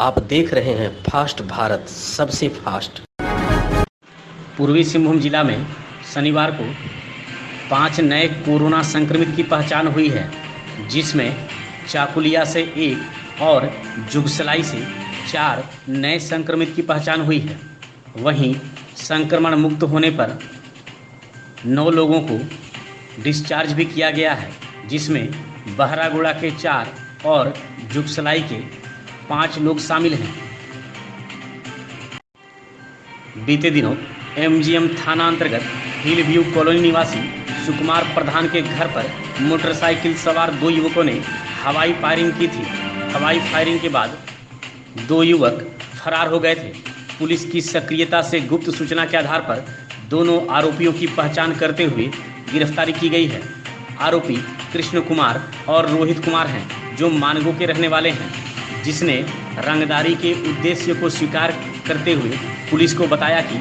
आप देख रहे हैं फास्ट भारत, सबसे फास्ट। पूर्वी सिंहभूम जिला में शनिवार को 5 नए कोरोना संक्रमित की पहचान हुई है, जिसमें चाकुलिया से 1 और जुगसलाई से 4 नए संक्रमित की पहचान हुई है। वहीं संक्रमण मुक्त होने पर 9 लोगों को डिस्चार्ज भी किया गया है, जिसमें बहरागोड़ा के 4 और जुगसलाई के 5 लोग शामिल हैं। बीते दिनों एमजीएम थाना अंतर्गत हिल व्यू कॉलोनी निवासी सुकुमार प्रधान के घर पर मोटरसाइकिल सवार 2 युवकों ने हवाई फायरिंग की थी। हवाई फायरिंग के बाद 2 युवक फरार हो गए थे। पुलिस की सक्रियता से गुप्त सूचना के आधार पर दोनों आरोपियों की पहचान करते हुए गिरफ्तारी की गई है। आरोपी कृष्ण कुमार और रोहित कुमार हैं, जो मानगो के रहने वाले हैं, जिसने रंगदारी के उद्देश्य को स्वीकार करते हुए पुलिस को बताया कि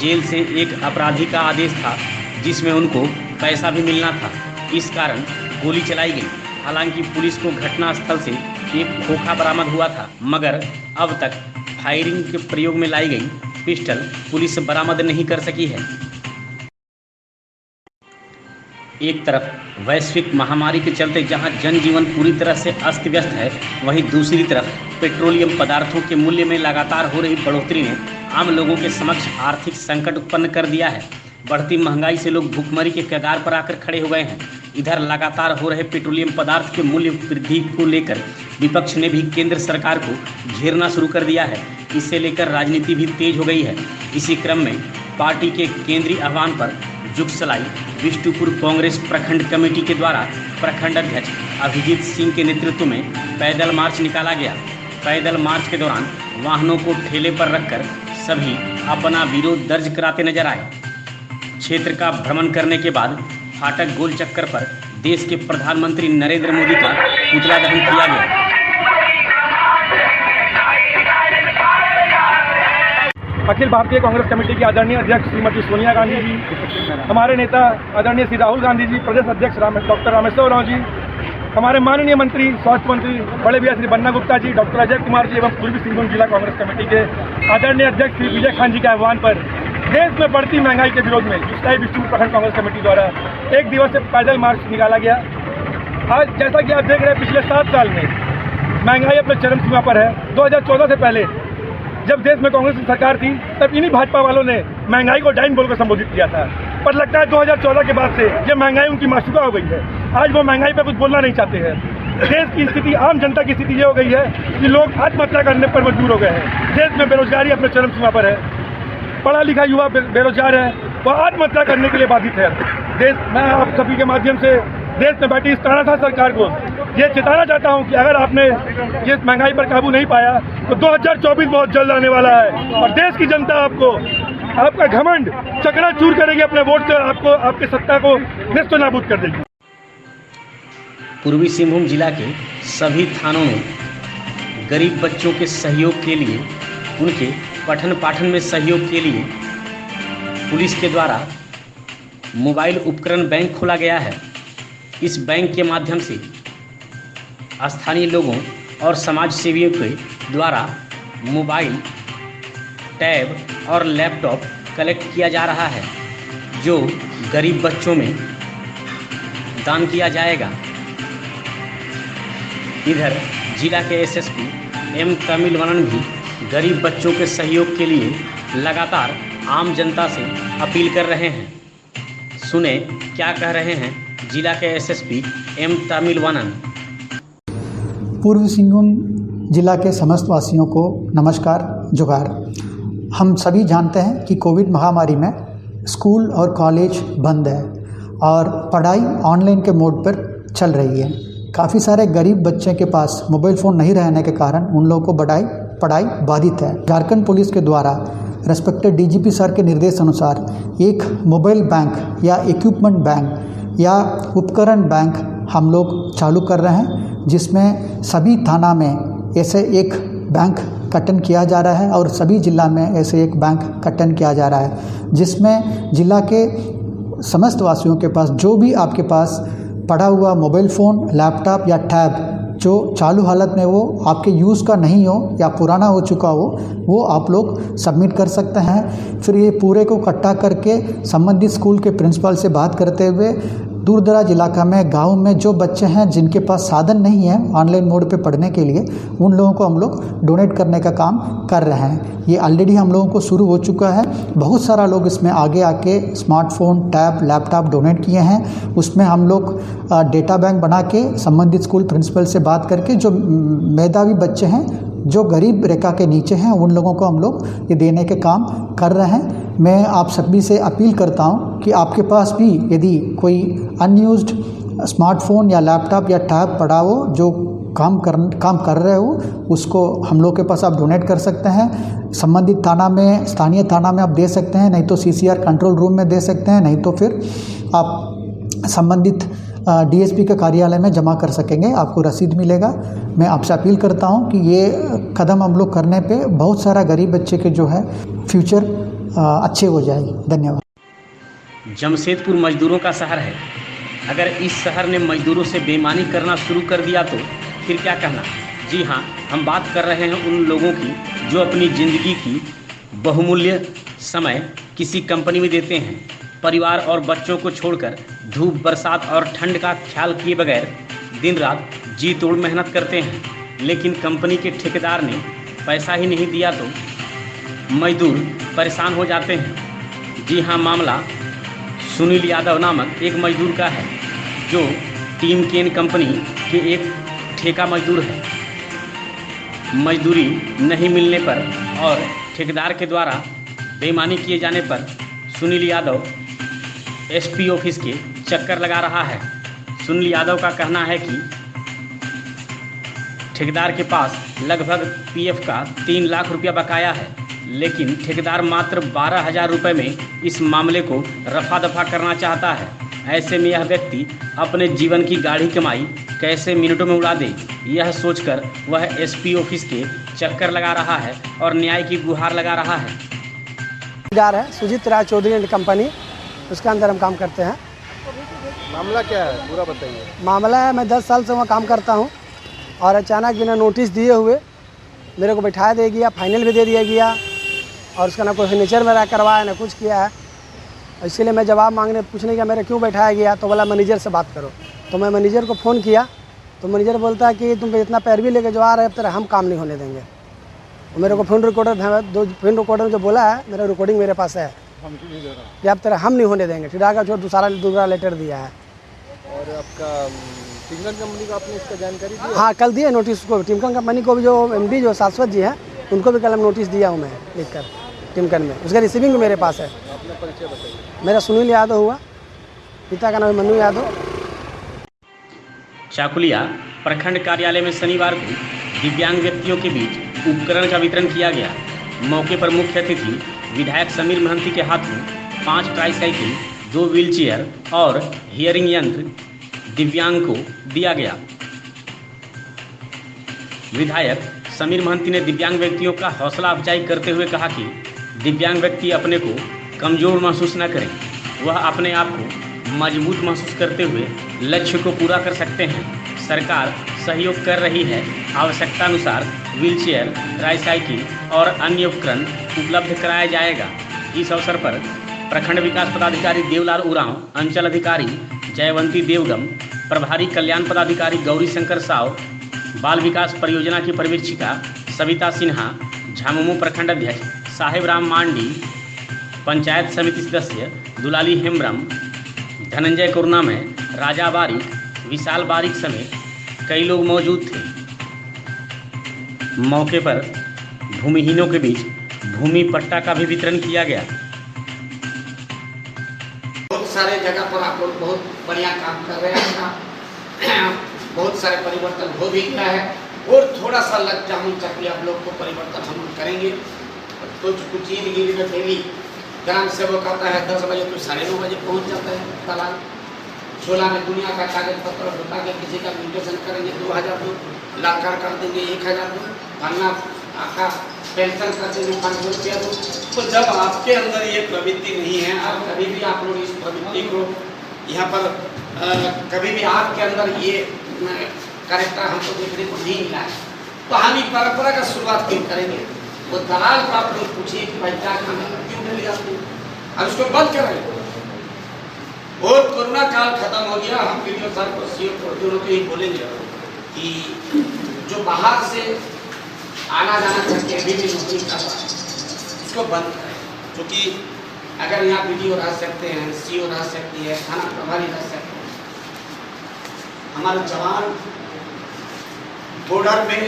जेल से एक अपराधी का आदेश था, जिसमें उनको पैसा भी मिलना था। इस कारण गोली चलाई गई। हालांकि पुलिस को घटनास्थल से एक खोखा बरामद हुआ था, मगर अब तक फायरिंग के प्रयोग में लाई गई पिस्टल पुलिस बरामद नहीं कर सकी है। एक तरफ वैश्विक महामारी के चलते जहां जनजीवन पूरी तरह से अस्त व्यस्त है, वहीं दूसरी तरफ पेट्रोलियम पदार्थों के मूल्य में लगातार हो रही बढ़ोतरी ने आम लोगों के समक्ष आर्थिक संकट उत्पन्न कर दिया है। बढ़ती महंगाई से लोग भुखमरी के कगार पर आकर खड़े हो गए हैं। इधर लगातार हो रहे पेट्रोलियम पदार्थ के मूल्य वृद्धि को लेकर विपक्ष ने भी केंद्र सरकार को घेरना शुरू कर दिया है। इसे लेकर राजनीति भी तेज हो गई है। इसी क्रम में पार्टी के केंद्रीय आह्वान पर जुगसलाई विष्णुपुर कांग्रेस प्रखंड कमेटी के द्वारा प्रखंड अध्यक्ष अभिजीत सिंह के नेतृत्व में पैदल मार्च निकाला गया। पैदल मार्च के दौरान वाहनों को ठेले पर रखकर सभी अपना विरोध दर्ज कराते नजर आए। क्षेत्र का भ्रमण करने के बाद फाटक गोल चक्कर पर देश के प्रधानमंत्री नरेंद्र मोदी का पुतला दहन किया गया। अखिल भारतीय कांग्रेस कमेटी की आदरणीय अध्यक्ष श्रीमती सोनिया गांधी जी, हमारे नेता आदरणीय श्री राहुल गांधी जी, प्रदेश अध्यक्ष डॉक्टर रामेश्वर राव जी, हमारे माननीय मंत्री स्वास्थ्य मंत्री बड़े भैया श्री बन्ना गुप्ता जी, डॉक्टर अजय कुमार जी एवं पूर्वी सिंहभूम जिला कांग्रेस कमेटी के आदरणीय अध्यक्ष श्री विजय खान जी के आह्वान पर देश में बढ़ती महंगाई के विरोध में जुगसलाई विष्णुपुर प्रखंड कांग्रेस कमेटी द्वारा 1 दिवसीय पैदल मार्च निकाला गया। आज जैसा कि आप देख रहे हैं, पिछले 7 साल में महंगाई अपने चरम सीमा पर है। 2014 से पहले जब देश में कांग्रेस की सरकार थी, तब इन्हीं भाजपा वालों ने महंगाई को डाइन बोलकर संबोधित किया था। पर लगता है 2014 के बाद से ये महंगाई उनकी माशूका हो गई है। आज वो महंगाई पर कुछ बोलना नहीं चाहते हैं। देश की स्थिति, आम जनता की स्थिति ये हो गई है कि लोग आत्महत्या करने पर मजबूर हो गए हैं। देश में बेरोजगारी अपने चरम सीमा पर है। पढ़ा लिखा युवा बेरोजगार है, वह आत्महत्या करने के लिए बाधित है। मैं आप सभी के माध्यम से देश में बैठी इस तानाशाह सरकार को ये चेताना चाहता हूं कि अगर आपने ये महंगाई पर काबू नहीं पाया तो 2024 बहुत जल्द आने वाला है और देश की जनता आपको, आपका घमंड चकनाचूर करेगी। अपने वोट से आपको, आपकी सत्ता को नेस्त नाबूद कर देगी। पूर्वी सिंहभूम जिला के सभी थानों में गरीब बच्चों के सहयोग के लिए, उनके पठन पाठन में सहयोग के लिए पुलिस के द्वारा मोबाइल उपकरण बैंक खोला गया है। इस बैंक के माध्यम से स्थानीय लोगों और समाज सेवियों के द्वारा मोबाइल, टैब और लैपटॉप कलेक्ट किया जा रहा है, जो गरीब बच्चों में दान किया जाएगा। इधर जिला के एसएसपी एम तमिलवानन भी गरीब बच्चों के सहयोग के लिए लगातार आम जनता से अपील कर रहे हैं। सुने क्या कह रहे हैं जिला के एसएसपी एम तमिलवानन। पूर्वी सिंहभूम जिला के समस्त वासियों को नमस्कार, जुगार। हम सभी जानते हैं कि कोविड महामारी में स्कूल और कॉलेज बंद है और पढ़ाई ऑनलाइन के मोड पर चल रही है। काफ़ी सारे गरीब बच्चे के पास मोबाइल फ़ोन नहीं रहने के कारण उन लोगों को पढ़ाई बाधित है। झारखंड पुलिस के द्वारा रेस्पेक्टेड डीजीपी सर के निर्देश अनुसार एक मोबाइल बैंक या इक्विपमेंट बैंक या उपकरण बैंक हम लोग चालू कर रहे हैं, जिसमें सभी थाना में ऐसे एक बैंक गठन किया जा रहा है और सभी जिला में ऐसे एक बैंक गठन किया जा रहा है, जिसमें जिला के समस्त वासियों के पास जो भी आपके पास पड़ा हुआ मोबाइल फ़ोन, लैपटॉप या टैब जो चालू हालत में वो आपके यूज़ का नहीं हो या पुराना हो चुका हो, वो आप लोग सबमिट कर सकते हैं। फिर ये पूरे को इकट्ठा करके संबंधित स्कूल के प्रिंसिपल से बात करते हुए दूर दराज इलाका में, गांव में जो बच्चे हैं जिनके पास साधन नहीं है ऑनलाइन मोड पे पढ़ने के लिए, उन लोगों को हम लोग डोनेट करने का काम कर रहे हैं। ये ऑलरेडी हम लोगों को शुरू हो चुका है। बहुत सारा लोग इसमें आगे आके स्मार्टफोन, टैब, लैपटॉप डोनेट किए हैं। उसमें हम लोग डेटा बैंक बना के संबंधित स्कूल प्रिंसिपल से बात करके जो मेधावी बच्चे हैं, जो गरीब रेखा के नीचे हैं, उन लोगों को हम लोग ये देने के काम कर रहे हैं। मैं आप सभी से अपील करता हूं कि आपके पास भी यदि कोई अनयूज्ड स्मार्टफोन या लैपटॉप या टैब पड़ा हो, जो काम कर रहे हो, उसको हम लोग के पास आप डोनेट कर सकते हैं। संबंधित थाना में, स्थानीय थाना में आप दे सकते हैं, नहीं तो CCR कंट्रोल रूम में दे सकते हैं, नहीं तो फिर आप संबंधित DSP के कार्यालय में जमा कर सकेंगे, आपको रसीद मिलेगा। मैं आपसे अपील करता हूं कि ये कदम हम लोग करने पे बहुत सारा गरीब बच्चे के जो है फ्यूचर अच्छे हो जाएगी। धन्यवाद। जमशेदपुर मजदूरों का शहर है। अगर इस शहर ने मजदूरों से बेईमानी करना शुरू कर दिया तो फिर क्या कहना। जी हाँ, हम बात कर रहे हैं उन लोगों की जो अपनी ज़िंदगी की बहुमूल्य समय किसी कंपनी में देते हैं, परिवार और बच्चों को छोड़कर धूप, बरसात और ठंड का ख्याल किए बगैर दिन रात जी तोड़ मेहनत करते हैं, लेकिन कंपनी के ठेकेदार ने पैसा ही नहीं दिया तो मजदूर परेशान हो जाते हैं। जी हाँ, मामला सुनील यादव नामक एक मजदूर का है जो टीम केन कंपनी के एक ठेका मजदूर है। मजदूरी नहीं मिलने पर और ठेकेदार के द्वारा बेईमानी किए जाने पर सुनील यादव SP ऑफिस के चक्कर लगा रहा है। सुनील यादव का कहना है कि ठेकेदार के पास लगभग PF का 3 लाख रुपया बकाया है, लेकिन ठेकेदार मात्र 12,000 रुपये में इस मामले को रफा दफा करना चाहता है। ऐसे में यह व्यक्ति अपने जीवन की गाढ़ी कमाई कैसे मिनटों में उड़ा दे, यह सोचकर वह SP ऑफिस के चक्कर लगा रहा है और न्याय की गुहार लगा रहा है। है सुजीत राय चौधरी एंड कंपनी, उसके अंदर हम काम करते हैं। मामला क्या है पूरा बताइए। मामला है, मैं 10 साल से वहाँ काम करता हूँ और अचानक बिना नोटिस दिए हुए मेरे को बैठा दे गया, फाइनल भी दे दिया गया और उसका ना कोई सिग्नेचर मेरा करवाया ना कुछ किया है। इसीलिए मैं जवाब मांगने पूछने गया मेरे क्यों बैठाया गया, तो बोला मैनेजर से बात करो। तो मैं मैनेजर को फ़ोन किया तो मैनेजर बोलता है कि तुम इतना पैरवी लेके जो आ रहे हैं, अब तेरा हम काम नहीं होने देंगे। तो मेरे को फ़ोन रिकॉर्डर में जो बोला है, मेरा रिकॉर्डिंग मेरे पास है कि अब तेरा हम नहीं होने देंगे। फिर आगे जो दूसरा लेटर दिया है। और आपका टिमकन कंपनी को आपने इसका जानकारी दी? हाँ, कल दिया नोटिस को। टिमकन कंपनी को भी जो MD जो शाश्वत जी हैं, उनको भी कल हम नोटिस दिया हूँ मैं लिखकर टिमकन में। उसका रिसीविंग भी मेरे पास है। अपना परिचय बताइए। मेरा सुनील यादव हुआ, पिता का नाम है मनु यादव। चाकुलिया प्रखंड कार्यालय में शनिवार को दिव्यांग व्यक्तियों के बीच उपकरण का वितरण किया गया। मौके पर मुख्य अतिथि विधायक समीर महंती के हाथों 5 ट्राईसाइकिल, 2 व्हीलचेयर और हियरिंग यंत्र दिव्यांग को दिया गया। विधायक समीर महंती ने दिव्यांग व्यक्तियों का हौसला अफजाई करते हुए कहा कि दिव्यांग व्यक्ति अपने को कमज़ोर महसूस न करें, वह अपने आप को मजबूत महसूस करते हुए लक्ष्य को पूरा कर सकते हैं। सरकार सहयोग कर रही है, आवश्यकतानुसार व्हीलचेयर, ट्राईसाइकिल और अन्य उपकरण उपलब्ध कराया जाएगा। इस अवसर पर प्रखंड विकास पदाधिकारी देवलाल उरांव, अंचल अधिकारी जयवंती देवगम, प्रभारी कल्याण पदाधिकारी गौरी शंकर साव, बाल विकास परियोजना की पर्यवेक्षिका सविता सिन्हा, झामुमो प्रखंड अध्यक्ष साहेब राम मांडी, पंचायत समिति सदस्य दुलाली हेम्ब्रम, धनंजय कुरनामे, राजा बारिक, विशाल बारिक समेत कई लोग मौजूद थे। मौके पर भूमिहीनों के बीच भूमि पट्टा का भी वितरण किया गया। बहुत सारे जगह पर आप लोग बहुत बढ़िया काम कर रहे हैं। बहुत सारे परिवर्तन हो भी गया है और थोड़ा सा लग जामुन चक्की आप लोग को परिवर्तन हम करेंगे। तो कुछ चीज में डेली ग्राम सेवक आता है 10 बजे तो 9:30 बजे पहुंच जाता है तालाब। 16 में दुनिया का कागज पत्र बता के किसी का म्यूटेशन करेंगे 2000 दो, लाल कार्ड कर देंगे 1000 दो, फलना आका पेंशन कर देंगे 500 रुपया दो। तो जब आपके अंदर ये प्रवृत्ति नहीं है, आप कभी भी आप लोग इस प्रवृत्ति को यहाँ पर कभी भी आपके अंदर ये कैरेक्टर हमको देखने को नहीं मिला है, तो हम ये परंपरा का शुरुआत क्यों करेंगे? वो दलाल को आप लोग पूछिए कि भाई क्या खाना क्यों नहीं ले आते, अब इसको बंद करें। और कोरोना काल खत्म हो गया, हम वीडियो सर को सीओ को दोनों को ही बोलेंगे कि जो बाहर से आना जाना चाहते हैं, अभी भी नौकरी कर रहा है, इसको बंद करें। क्योंकि अगर यहाँ वीडियो रह सकते हैं, सीओ रह सकती है, थाना प्रभारी रह सकते हैं, हमारे जवान बॉर्डर में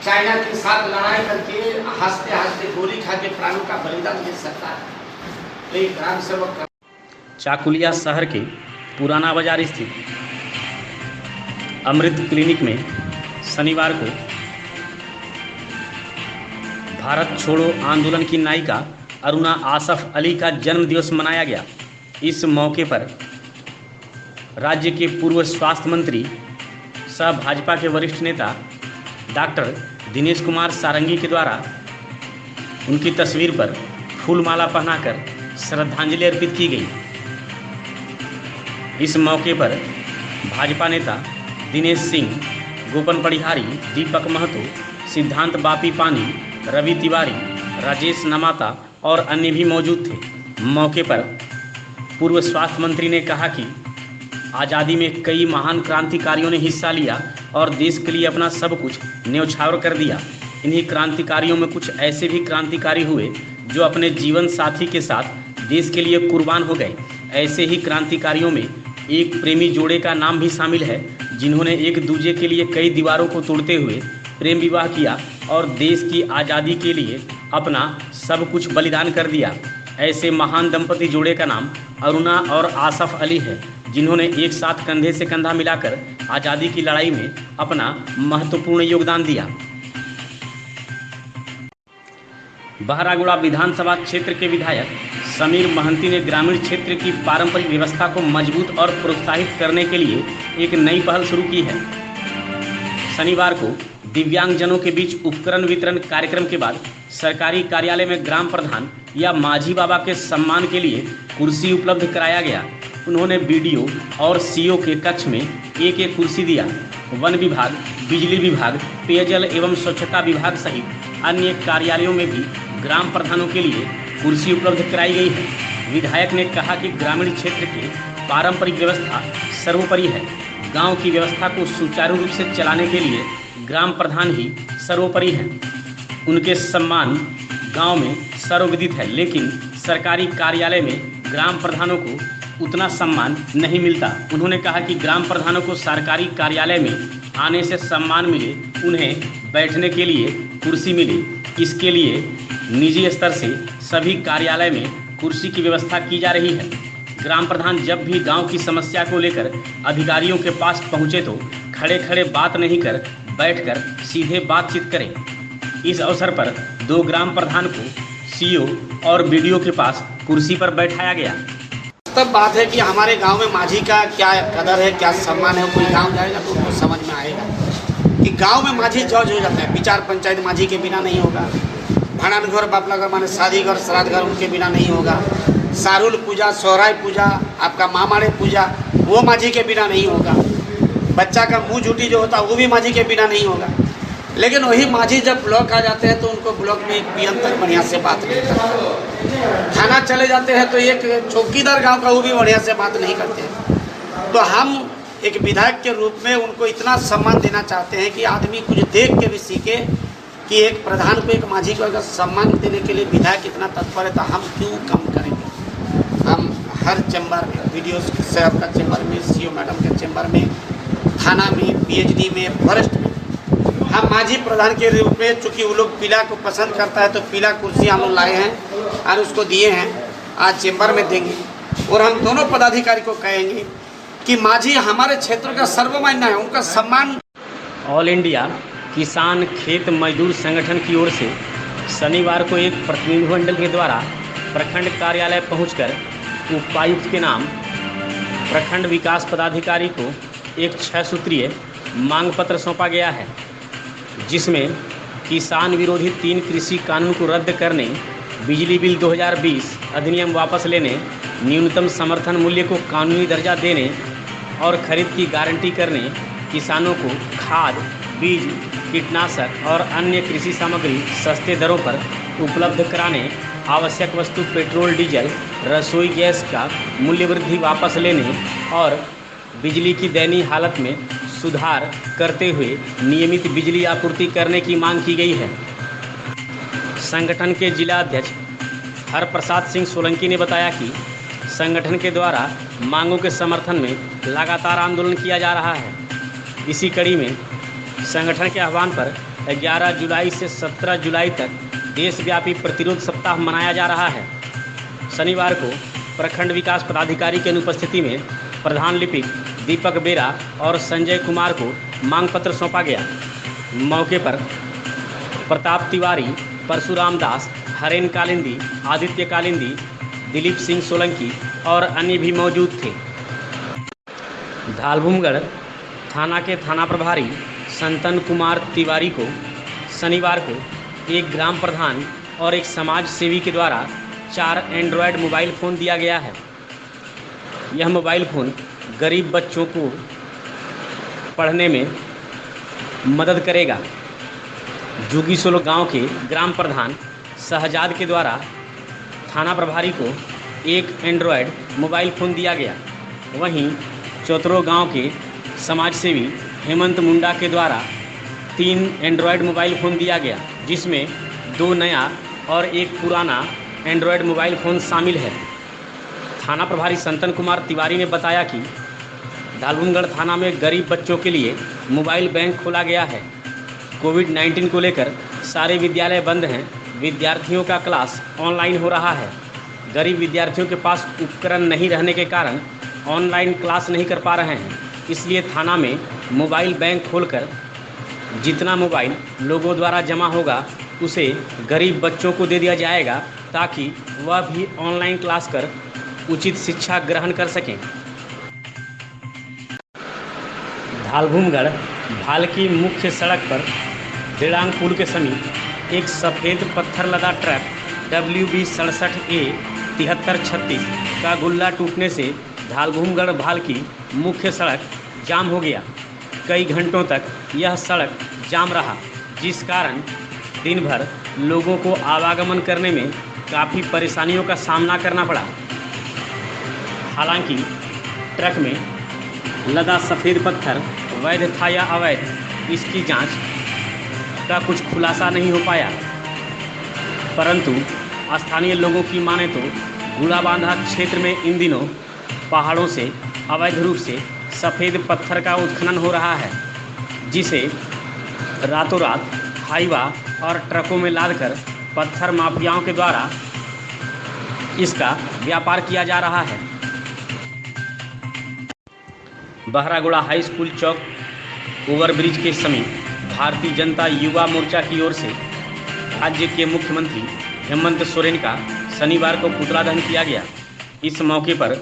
चाइना के साथ लड़ाई करके हंसते हंसते गोली खा के प्राणों का बलिदान दे सकता है। तो एक ग्राम सेवक चाकुलिया शहर के पुराना बाजार स्थित अमृत क्लिनिक में शनिवार को भारत छोड़ो आंदोलन की नायिका अरुणा आसफ अली का जन्म दिवस मनाया गया। इस मौके पर राज्य के पूर्व स्वास्थ्य मंत्री सह भाजपा के वरिष्ठ नेता डॉक्टर दिनेश कुमार सारंगी के द्वारा उनकी तस्वीर पर फूलमाला पहनाकर श्रद्धांजलि अर्पित की गई। इस मौके पर भाजपा नेता दिनेश सिंह, गोपन पढ़िहारी, दीपक महतो, सिद्धांत बापी पानी, रवि तिवारी, राजेश नमाता और अन्य भी मौजूद थे। मौके पर पूर्व स्वास्थ्य मंत्री ने कहा कि आज़ादी में कई महान क्रांतिकारियों ने हिस्सा लिया और देश के लिए अपना सब कुछ न्यौछावर कर दिया। इन्हीं क्रांतिकारियों में कुछ ऐसे भी क्रांतिकारी हुए जो अपने जीवन साथी के साथ देश के लिए कुर्बान हो गए। ऐसे ही क्रांतिकारियों में एक प्रेमी जोड़े का नाम भी शामिल है, जिन्होंने एक दूसरे के लिए कई दीवारों को तोड़ते हुए प्रेम विवाह किया और देश की आज़ादी के लिए अपना सब कुछ बलिदान कर दिया। ऐसे महान दंपति जोड़े का नाम अरुणा और आसफ अली है, जिन्होंने एक साथ कंधे से कंधा मिलाकर आज़ादी की लड़ाई में अपना महत्वपूर्ण योगदान दिया। बहरागोड़ा विधानसभा क्षेत्र के विधायक समीर महंती ने ग्रामीण क्षेत्र की पारंपरिक व्यवस्था को मजबूत और प्रोत्साहित करने के लिए एक नई पहल शुरू की है। शनिवार को दिव्यांगजनों के बीच उपकरण वितरण कार्यक्रम के बाद सरकारी कार्यालय में ग्राम प्रधान या माझी बाबा के सम्मान के लिए कुर्सी उपलब्ध कराया गया। उन्होंने बीडीओ और सीओ के कक्ष में एक एक कुर्सी दिया। वन विभाग, बिजली विभाग, पेयजल एवं स्वच्छता विभाग सहित अन्य कार्यालयों में भी ग्राम प्रधानों के लिए कुर्सी उपलब्ध कराई गई है। विधायक ने कहा कि ग्रामीण क्षेत्र की पारंपरिक व्यवस्था सर्वोपरि है। गांव की व्यवस्था को सुचारू रूप से चलाने के लिए ग्राम प्रधान ही सर्वोपरि हैं। उनके सम्मान गांव में सर्वविदित है, लेकिन सरकारी कार्यालय में ग्राम प्रधानों को उतना सम्मान नहीं मिलता। उन्होंने कहा कि ग्राम प्रधानों को सरकारी कार्यालय में आने से सम्मान मिले, उन्हें बैठने के लिए कुर्सी मिले। इसके लिए निजी स्तर से सभी कार्यालय में कुर्सी की व्यवस्था की जा रही है। ग्राम प्रधान जब भी गांव की समस्या को लेकर अधिकारियों के पास पहुंचे तो खड़े खड़े बात नहीं कर बैठकर सीधे बातचीत करें। इस अवसर पर 2 ग्राम प्रधान को सीओ और बीडीओ के पास कुर्सी पर बैठाया गया। तब बात है कि हमारे गांव में माझी का क्या कदर है, क्या सम्मान है। कोई गांव जाएगा तो उनको समझ में आएगा कि गांव में माझी जज हो जाता है। विचार पंचायत माझी के बिना नहीं होगा। भांडान घर, बापला घर माने शादी घर, श्राद्ध घर, उनके बिना नहीं होगा। सारुल पूजा, सोहराय पूजा, आपका मामाड़े पूजा, वो माझी के बिना नहीं होगा। बच्चा का मुँह झूठी जो होता है वो भी माझी के बिना नहीं होगा। लेकिन वही माझी जब ब्लॉक आ जाते हैं तो उनको ब्लॉक में एक पीएम तक बढ़िया से बात नहीं करता। थाना चले जाते हैं तो एक चौकीदार गांव का वो भी बढ़िया से बात नहीं करते। तो हम एक विधायक के रूप में उनको इतना सम्मान देना चाहते हैं कि आदमी कुछ देख के भी सीखे कि एक प्रधान को, एक माझी को अगर सम्मान देने के लिए विधायक इतना तत्पर है तो हम क्यों कम करेंगे। हम हर चैम्बर में, वीडियो साहब का चैम्बर में, सीओ मैडम के चैम्बर में, थाना में, पीएचडी में, फॉरेस्ट में, हम माझी प्रधान के रूप में, चूँकि वो लोग पीला को पसंद करता है तो पीला कुर्सी हम लोग लाए हैं और उसको दिए हैं। आज चैम्बर में देंगे और हम दोनों पदाधिकारी को कहेंगे कि माझी हमारे क्षेत्र का सर्वमान्य है, उनका सम्मान। ऑल इंडिया किसान खेत मजदूर संगठन की ओर से शनिवार को एक प्रतिनिधिमंडल के द्वारा प्रखंड कार्यालय पहुंचकर उपायुक्त के नाम प्रखंड विकास पदाधिकारी को एक 6 सूत्रीय मांग पत्र सौंपा गया है, जिसमें किसान विरोधी 3 कृषि कानून को रद्द करने, बिजली बिल 2020 अधिनियम वापस लेने, न्यूनतम समर्थन मूल्य को कानूनी दर्जा देने और खरीद की गारंटी करने, किसानों को खाद, बीज, कीटनाशक और अन्य कृषि सामग्री सस्ते दरों पर उपलब्ध कराने, आवश्यक वस्तु पेट्रोल, डीजल, रसोई गैस का मूल्य वृद्धि वापस लेने और बिजली की दयनीय हालत में सुधार करते हुए नियमित बिजली आपूर्ति करने की मांग की गई है। संगठन के जिला अध्यक्ष हरप्रसाद सिंह सोलंकी ने बताया कि संगठन के द्वारा मांगों के समर्थन में लगातार आंदोलन किया जा रहा है। इसी कड़ी में संगठन के आह्वान पर 11 जुलाई से 17 जुलाई तक देशव्यापी प्रतिरोध सप्ताह मनाया जा रहा है। शनिवार को प्रखंड विकास पदाधिकारी की अनुपस्थिति में प्रधान लिपिक दीपक बेरा और संजय कुमार को मांग पत्र सौंपा गया। मौके पर प्रताप तिवारी, परशुराम दास, हरेन कालिंदी, आदित्य कालिंदी, दिलीप सिंह सोलंकी और अन्य भी मौजूद थे। धालभूमगढ़ थाना के थाना प्रभारी संतन कुमार तिवारी को शनिवार को एक ग्राम प्रधान और एक समाज सेवी के द्वारा 4 एंड्रॉयड मोबाइल फ़ोन दिया गया है। यह मोबाइल फ़ोन गरीब बच्चों को पढ़ने में मदद करेगा। जुगीसोलो गांव के ग्राम प्रधान शहजाद के द्वारा थाना प्रभारी को एक एंड्रॉयड मोबाइल फ़ोन दिया गया। वहीं चौतरो गांव के समाज सेवी हेमंत मुंडा के द्वारा 3 एंड्रॉयड मोबाइल फ़ोन दिया गया, जिसमें 2 नया और 1 पुराना एंड्रॉयड मोबाइल फ़ोन शामिल है। थाना प्रभारी संतन कुमार तिवारी ने बताया कि धालभूमगढ़ थाना में गरीब बच्चों के लिए मोबाइल बैंक खोला गया है। कोविड-19 को लेकर सारे विद्यालय बंद हैं। विद्यार्थियों का क्लास ऑनलाइन हो रहा है। गरीब विद्यार्थियों के पास उपकरण नहीं रहने के कारण ऑनलाइन क्लास नहीं कर पा रहे हैं। इसलिए थाना में मोबाइल बैंक खोलकर जितना मोबाइल लोगों द्वारा जमा होगा उसे गरीब बच्चों को दे दिया जाएगा, ताकि वह भी ऑनलाइन क्लास कर उचित शिक्षा ग्रहण कर सकें। धालभूमगढ़ भालकी मुख्य सड़क पर दिड़ांग पुल के समीप एक सफ़ेद पत्थर लदा ट्रक WB 67A 7336 का गुल्ला टूटने से धालभूमगढ़ भालकी मुख्य सड़क जाम हो गया। कई घंटों तक यह सड़क जाम रहा, जिस कारण दिन भर लोगों को आवागमन करने में काफ़ी परेशानियों का सामना करना पड़ा। हालांकि ट्रक में लदा सफ़ेद पत्थर वैध था या अवैध, इसकी जांच का कुछ खुलासा नहीं हो पाया, परंतु स्थानीय लोगों की माने तो गुड़ाबांधा क्षेत्र में इन दिनों पहाड़ों से अवैध रूप से सफ़ेद पत्थर का उत्खनन हो रहा है, जिसे रातों रात हाईवा और ट्रकों में लादकर पत्थर माफियाओं के द्वारा इसका व्यापार किया जा रहा है। बहरागोड़ा हाई स्कूल चौक ओवरब्रिज के समीप भारतीय जनता युवा मोर्चा की ओर से राज्य के मुख्यमंत्री हेमंत सोरेन का शनिवार को पुतला दहन किया गया। इस मौके पर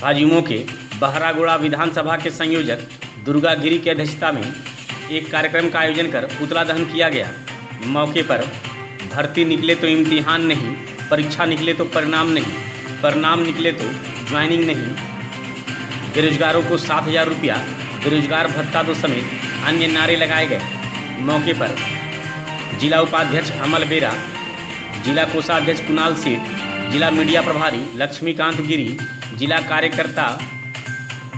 भाजयुमो के बहरागोड़ा विधानसभा के संयोजक दुर्गा गिरी की अध्यक्षता में एक कार्यक्रम का आयोजन कर पुतला दहन किया गया। मौके पर भर्ती निकले तो इम्तिहान नहीं, परीक्षा निकले तो परिणाम नहीं, परिणाम निकले तो ज्वाइनिंग नहीं, बेरोजगारों को 7,000 रुपया बेरोजगार भत्ता दो समेत अन्य नारे लगाए गए। मौके पर जिला उपाध्यक्ष अमल बेरा, जिला कोषाध्यक्ष कुणाल सेठ, जिला मीडिया प्रभारी लक्ष्मीकांत गिरी, जिला कार्यकर्ता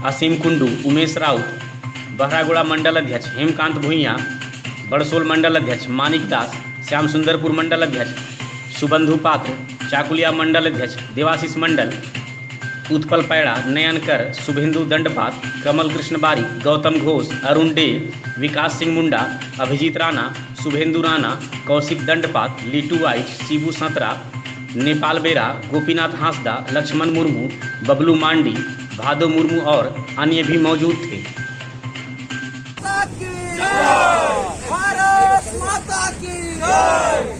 असीम कुंडू, उमेश राउत, बहरागोड़ा मंडल अध्यक्ष हेमकांत भुइयाँ, बड़सोल मंडल अध्यक्ष मानिक दास, श्याम सुंदरपुर मंडल अध्यक्ष सुबंधु पात्र, चाकुलिया मंडल अध्यक्ष देवाशीष मंडल, उत्पल पैड़ा, नयनकर, शुभेंदु दंडपात, कमल कृष्ण बारी, गौतम घोष, अरुण डे, विकास सिंह मुंडा, अभिजीत राणा, शुभेंदु राणा, कौशिक दंडपात, लीटू वाइट, शिबू संतरा, नेपाल बेरा, गोपीनाथ हांसदा, लक्ष्मण मुर्मू, बबलू मांडी, भादो मुर्मू और अन्य भी मौजूद थे। भारत माता की जय।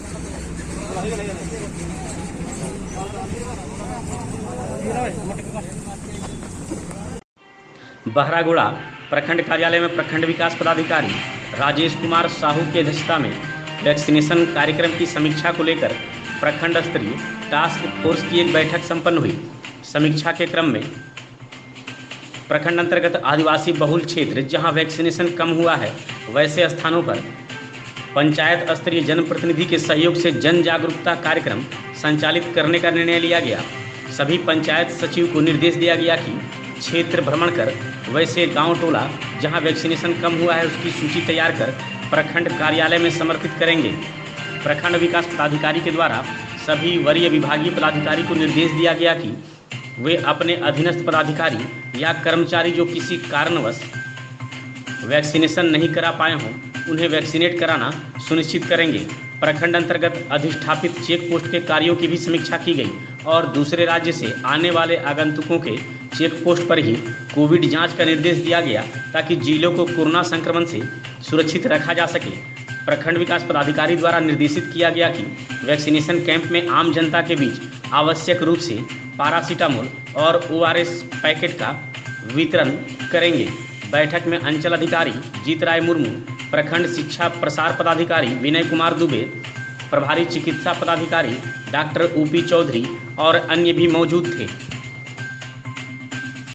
बहरागोड़ा प्रखंड कार्यालय में प्रखंड विकास पदाधिकारी राजेश कुमार साहू की अध्यक्षता में वैक्सीनेशन कार्यक्रम की समीक्षा को लेकर प्रखंड स्तरीय टास्क फोर्स की एक बैठक संपन्न हुई। समीक्षा के क्रम में प्रखंड अंतर्गत आदिवासी बहुल क्षेत्र जहां वैक्सीनेशन कम हुआ है वैसे स्थानों पर पंचायत स्तरीय जनप्रतिनिधि के सहयोग से जन जागरूकता कार्यक्रम संचालित करने का निर्णय लिया गया। सभी पंचायत सचिव को निर्देश दिया गया कि क्षेत्र भ्रमण कर वैसे गांव टोला जहां वैक्सीनेशन कम हुआ है उसकी सूची तैयार कर प्रखंड कार्यालय में समर्पित करेंगे। प्रखंड विकास पदाधिकारी के द्वारा सभी वरीय विभागीय पदाधिकारी को निर्देश दिया गया कि वे अपने अधीनस्थ पदाधिकारी या कर्मचारी जो किसी कारणवश वैक्सीनेशन नहीं करा पाए हों उन्हें वैक्सीनेट कराना सुनिश्चित करेंगे। प्रखंड अंतर्गत अधिष्ठापित चेक पोस्ट के कार्यों की भी समीक्षा की गई और दूसरे राज्य से आने वाले आगंतुकों के चेक पोस्ट पर ही कोविड जांच का निर्देश दिया गया ताकि जिलों को कोरोना संक्रमण से सुरक्षित रखा जा सके। प्रखंड विकास पदाधिकारी द्वारा निर्देशित किया गया कि वैक्सीनेशन कैंप में आम जनता के बीच आवश्यक रूप से पैरासीटामोल और ORS पैकेट का वितरण करेंगे। बैठक में अंचल अधिकारी जीत राय मुर्मू, प्रखंड शिक्षा प्रसार पदाधिकारी विनय कुमार दुबे, प्रभारी चिकित्सा पदाधिकारी डॉक्टर UP चौधरी और अन्य भी मौजूद थे।